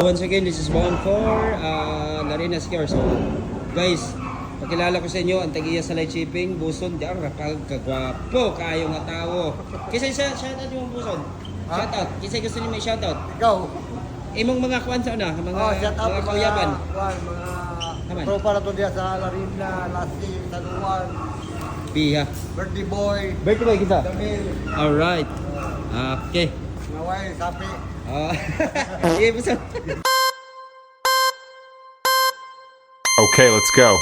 Once again, this is Bound for Larina Secure. So, guys, pakilala ko sa inyo ang tagiya sa light shipping, Buson. Di ang rapagkagwapo kayo nga tao. Kisa shoutout yung Buson. Shoutout. Kisa gusto niyo may shoutout. Ikaw. Imong mga kuwan sa una, mga kauyaban. Mga tropa na to diya sa Larina, Lasting, Tanuan, Piha. Birthday Boy, Birthday boy kita. Damil, Alright. Okay. Naway, Sapi. Sige, Buson. Okay, let's go.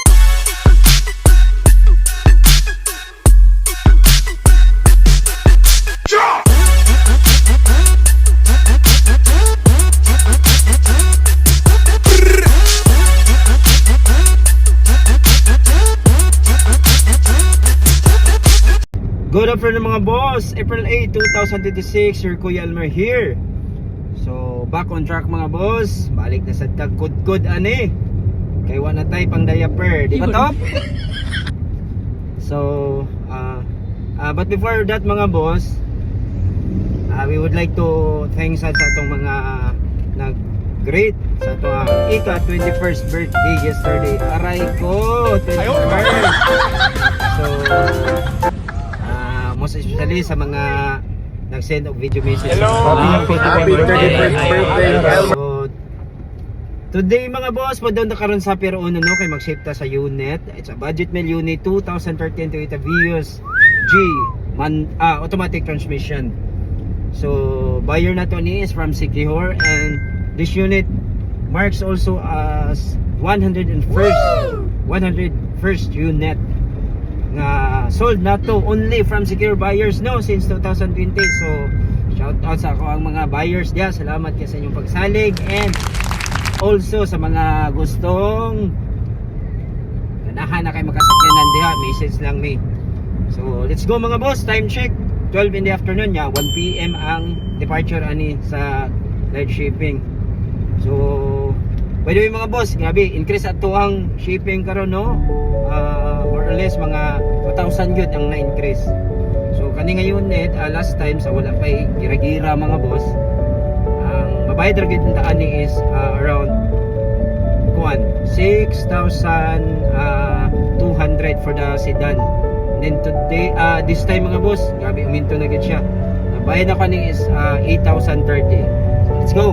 Good afternoon mga boss. April 8, 2026. Your Kuya Elmer here. So, back on track mga boss. Balik na sa tagkudkud ani. Kay wala tay pang diaper, di ba top? So, but before that mga boss, we would like to thank sa atong mga nag-great sa atong ika 21st birthday yesterday. Aray ko, 21st. So, most especially sa mga nag-send of video message. Hello! Happy 31st birthday! So, today mga boss, po daw na karon sa Pero Uno no, kay mag-shape ta sa unit. It's a budget mill unit 2013 Toyota Vios G automatic transmission. So, buyer na to ni is from Sikihor, and this unit marks also as 101st unit nga sold na to only from secure buyers no since 2020. So shout out sa ako ang mga buyers diya, salamat kayo sa inyong pagsalig, and also sa mga gustong ganahan na kayo makasakyanan diha, message lang me. So let's go mga boss, time check 12 in the afternoon ya, 1 PM ang departure ani sa light shipping. So by the way mga boss, grabe increase ato ang shipping karon no. More or less mga 2,000 yun ang na-increase. So kani ngayon net, last time sa wala pa'y gira-gira mga boss, ang mabayad rin yung taan ni is around 6,200 for the sedan. And then today, this time mga boss, grabe uminto na gid siya. Bayad ako ni is 8,030. So let's go.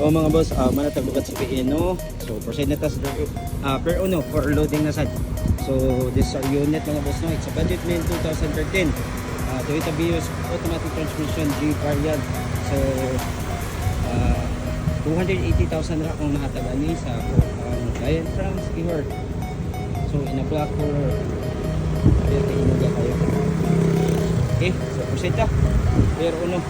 Mga boss, manatagbugat sa PNO. So proceed na tas per uno for loading na sad. So this unit mga boss no, it's a budget mill 2013 Toyota Vios automatic transmission G variant. So 280,000 ra kung nahatag ani sa client from Sikihor. So in a black color inuga kayo. Okay, so proceed na per uno.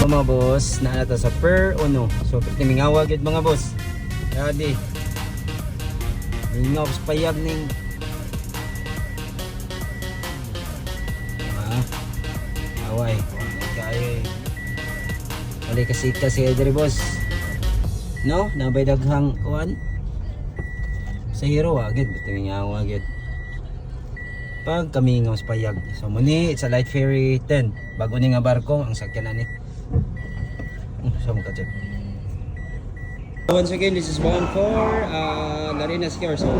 Mga boss, naana sa per uno. So timingawag yun mga boss. Ready. Mingaw sa payag ning away. Kaya wala kasita si Edri boss. No, nabay daghang kuan sa hero agad, timingawag yun. Pag kami nga sa payag. So muni, it's a light ferry 10. Bago ni nga barko ang sakyanan ni. So mo ka check. Once again, this is bound for Larina Secure. So,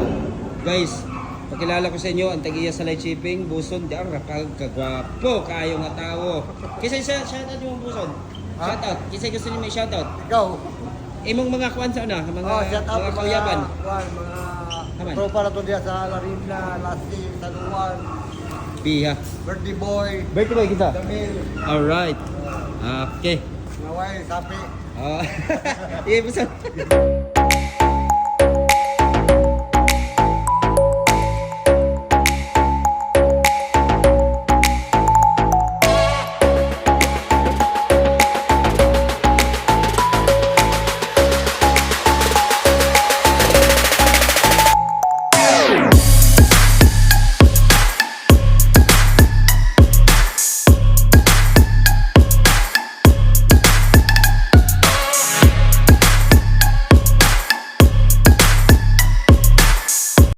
guys, pakilala ko sa inyo ang tagiya sa light shipping, Buson, di ang kagwapo kayo nga tao. Kisay shoutout yung Buson. Shoutout. Kisay gusto niyo may shoutout. Ikaw. Imong mga kuan sa una, mga Shout out mga kauyaban. mga tropa na to diya sa Larina, Lassi, Saluan, Biha. Birthday Boy, Birthday boy kita. Damil, Alright. Okay. Naway, Sapi. Iya, Buson.